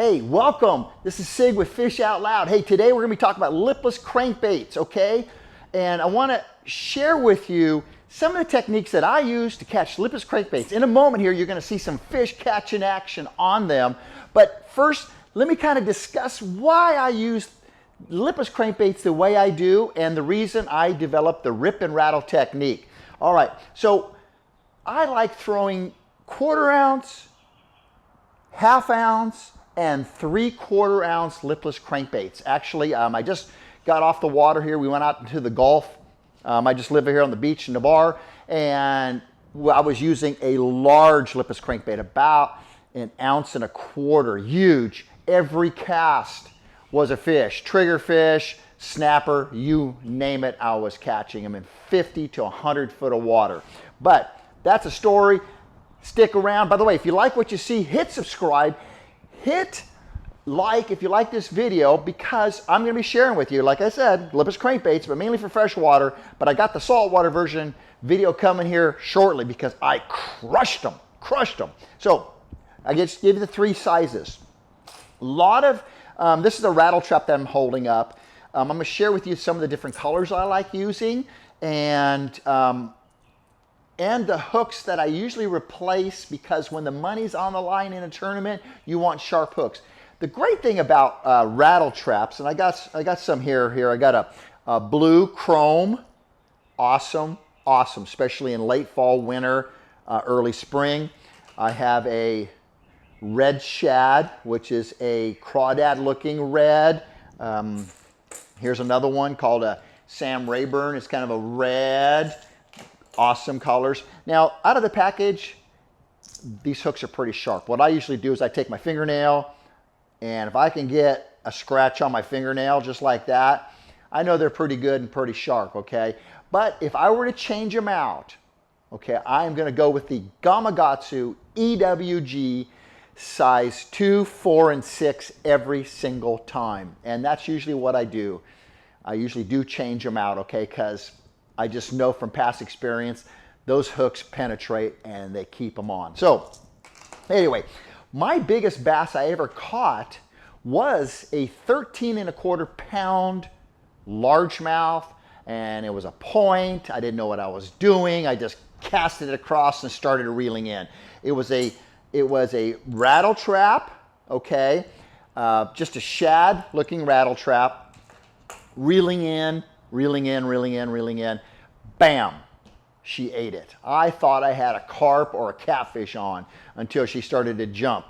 Hey, welcome. This is Sieg with Fish Out Loud. Hey, today we're going to be talking about lipless crankbaits, okay? And I want to share with you some of the techniques that I use to catch lipless crankbaits. In a moment here, you're going to see some fish catching action on them. But first, let me kind of discuss why I use lipless crankbaits the way I do and the reason I developed the rip and rattle technique. All right, so I like throwing 1/4 ounce, 1/2 ounce, and 3/4 ounce lipless crankbaits. Actually, I just got off the water here. We went out into the Gulf. I just live here on the beach in the bar, and I was using a large lipless crankbait, about 1.25 ounces, huge. Every cast was a fish, trigger fish, snapper, you name it, I was catching them in 50 to 100 foot of water. But that's a story. Stick around. By the way, if you like what you see, hit subscribe. Hit like if you like this video, because I'm going to be sharing with you, like I said, lipless crankbaits, but mainly for freshwater. But I got the saltwater version video coming here shortly because I crushed them. So I just give you the 3 sizes. A lot of, this is a rattle trap that I'm holding up. I'm going to share with you some of the different colors I like using and the hooks that I usually replace, because when the money's on the line in a tournament, you want sharp hooks. The great thing about rattle traps, and I got some here. I got a blue chrome, awesome, especially in late fall, winter, early spring. I have a red shad, which is a crawdad looking red. Here's another one called a Sam Rayburn. It's kind of a red. Awesome colors. Now, out of the package, these hooks are pretty sharp. What I usually do is I take my fingernail, and if I can get a scratch on my fingernail just like that, I know they're pretty good and pretty sharp, okay? But if I were to change them out, okay, I'm going to go with the Gamakatsu EWG size 2, 4, and 6 every single time. And that's usually what I do. I usually do change them out, okay, because I just know from past experience, those hooks penetrate and they keep them on. So anyway, my biggest bass I ever caught was a 13¼ pound largemouth, and it was a point. I didn't know what I was doing. I just cast it across and started reeling in. It was a rattle trap, okay, just a shad looking rattle trap, reeling in. Bam, she ate it. I thought I had a carp or a catfish on until she started to jump.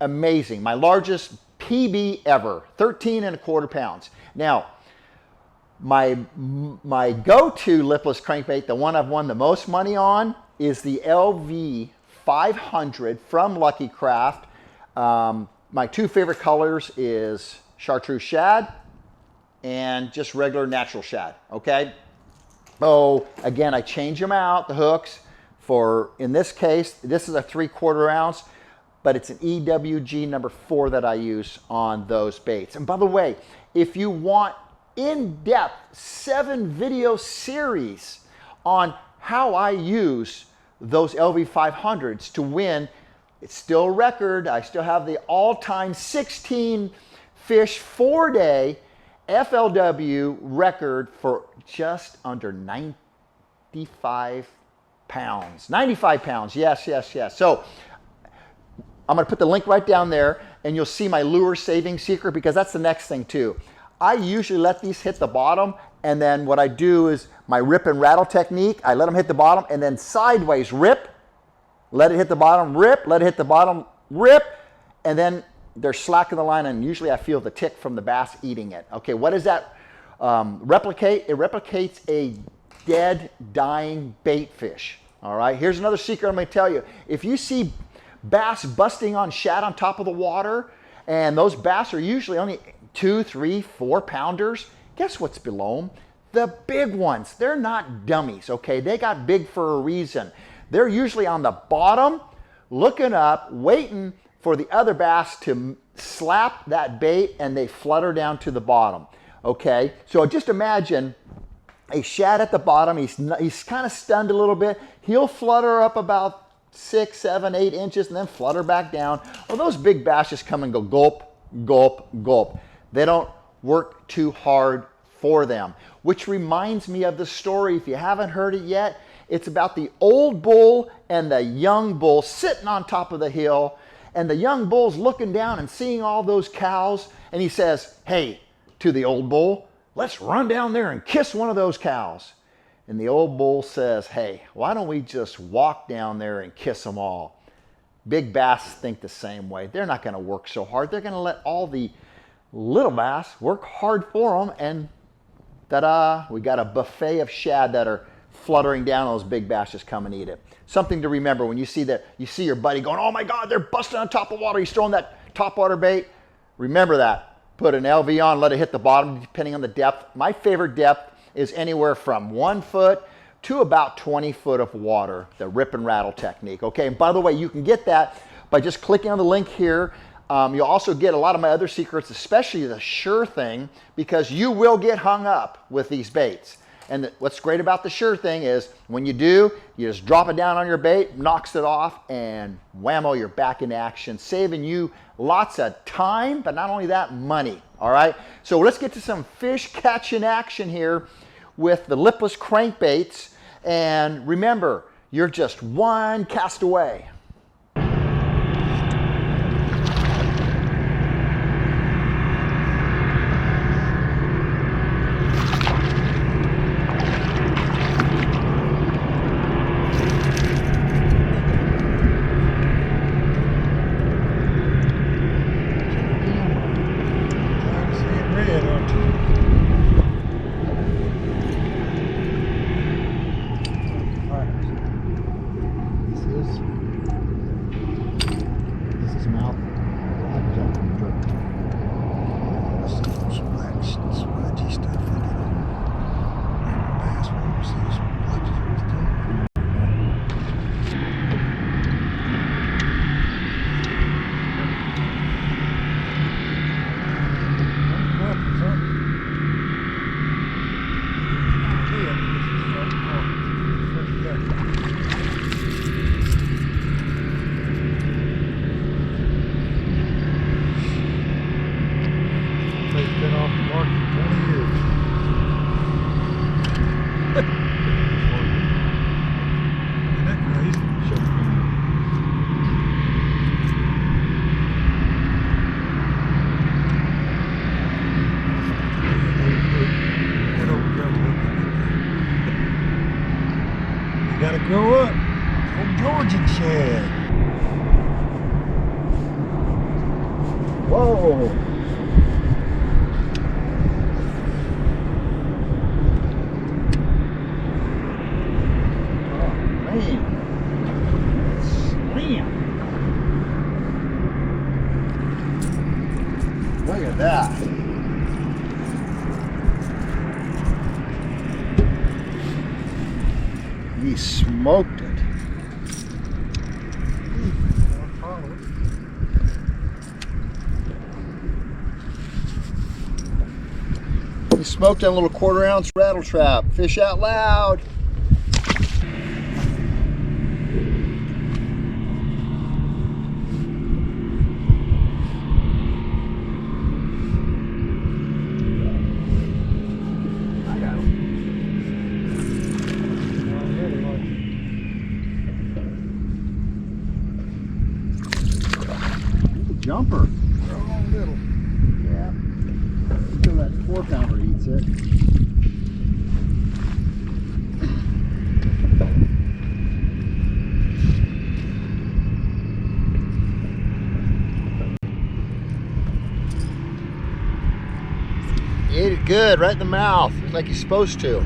Amazing. My largest PB ever, 13¼ pounds. Now, my go-to lipless crankbait, the one I've won the most money on, is the LV 500 from Lucky Craft. My 2 favorite colors is chartreuse shad and just regular natural shad, okay? Oh, again, I change them out, the hooks, for, in this case, this is a 3/4 ounce, but it's an EWG number 4 that I use on those baits. And by the way, if you want in-depth 7 video series on how I use those LV 500s to win, it's still a record. I still have the all-time 16 fish 4-day FLW record for just under 95 pounds. 95 pounds, yes. So I'm gonna put the link right down there, and you'll see my lure saving secret, because that's the next thing too. I usually let these hit the bottom, and then what I do is my rip and rattle technique. I let them hit the bottom and then sideways rip, let it hit the bottom, rip, let it hit the bottom, rip, and then they're slacking the line, and usually I feel the tick from the bass eating it. Okay, what does that replicate? It replicates a dead, dying bait fish. All right, here's another secret I'm going to tell you. If you see bass busting on shad on top of the water, and those bass are usually only 2, 3, 4 pounders, guess what's below them? The big ones. They're not dummies, okay? They got big for a reason. They're usually on the bottom, looking up, waiting for the other bass to slap that bait, and they flutter down to the bottom, okay? So just imagine a shad at the bottom. He's kind of stunned a little bit. He'll flutter up about 6, 7, 8 inches and then flutter back down. Well, those big bass just come and go gulp, gulp, gulp. They don't work too hard for them. Which reminds me of the story, if you haven't heard it yet, it's about the old bull and the young bull sitting on top of the hill, and the young bull's looking down and seeing all those cows, and he says, hey, to the old bull, let's run down there and kiss one of those cows. And the old bull says, hey, why don't we just walk down there and kiss them all? Big bass think the same way. They're not going to work so hard. They're going to let all the little bass work hard for them, and ta-da, we got a buffet of shad that are fluttering down. Those big bass just come and eat it. Something to remember when you see that, you see your buddy going, oh my God, they're busting on top of water. He's throwing that top water bait. Remember that. Put an LV on, let it hit the bottom depending on the depth. My favorite depth is anywhere from 1 foot to about 20 foot of water, the rip and rattle technique. Okay, and by the way, you can get that by just clicking on the link here. You'll also get a lot of my other secrets, especially the sure thing, because you will get hung up with these baits. And what's great about the sure thing is when you do, you just drop it down on your bait, knocks it off, and whammo, you're back in action, saving you lots of time, but not only that, money. All right, so let's get to some fish catching action here with the lipless crankbaits. And remember, you're just one cast away. Gotta grow up. Old Georgian shed. Whoa. Oh, man. Slam. Look at that. He smoked it. He smoked on a little 1/4 ounce rattle trap. Fish out loud. I got him. Jumper. Oh, little. Yeah. Until that 4-pounder eats it. He ate it good, right in the mouth. Looks like he's supposed to.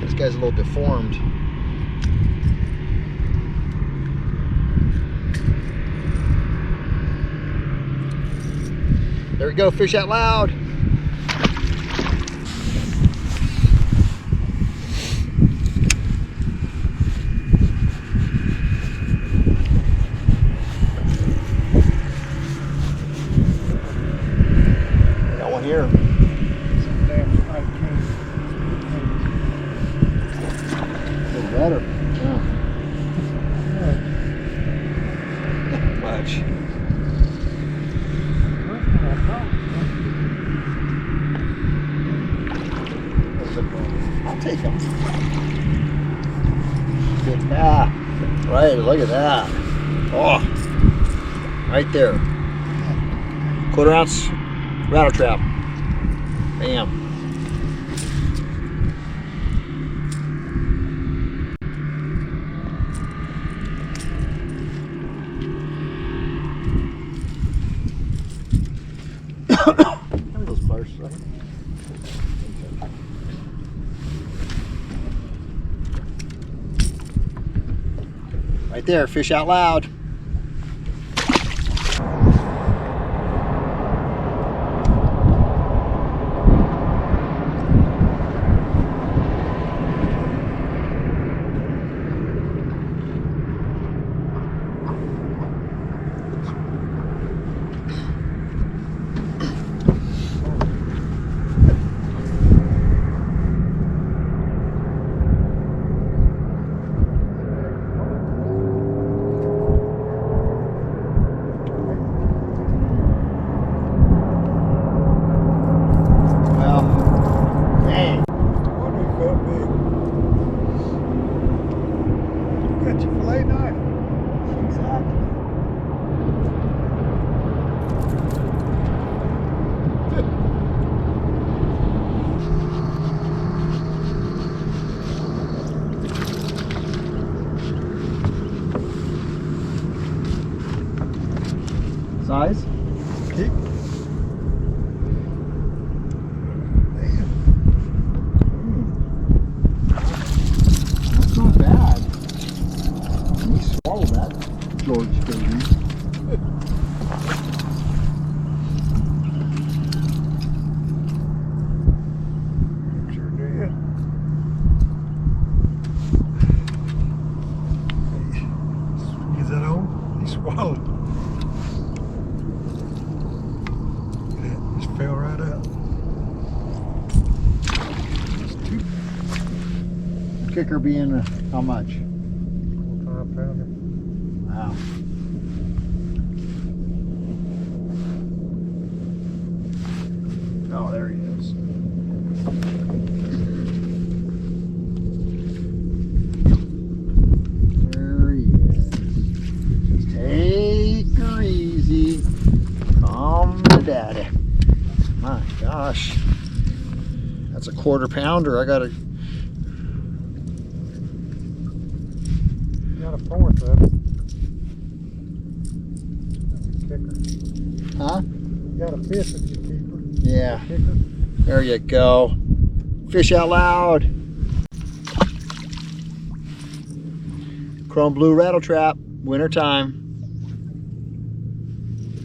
This guy's a little deformed. There we go, fish out loud. Got one here. A little better. Yeah. Much. I'll take them. Yeah, right, look at that. Oh, right there. 1/4 ounce rattle trap. Bam. Those bars, right? Right there, fish out loud. Size? Keep. That's not bad. We swallowed that, George baby. Sure did. Is that on? He swallowed. Just fell right out. Kicker being how much? 5-pounder. Wow. Oh, there he is. There he is. Just take her easy. Calm to daddy. My gosh. That's a 1/4 pounder. I gotta. Got a 4th of it. That's a kicker. Huh? You got a 5th if you keep her. Yeah. Kicker. There you go. Fish out loud. Chrome blue rattle trap. Winter time.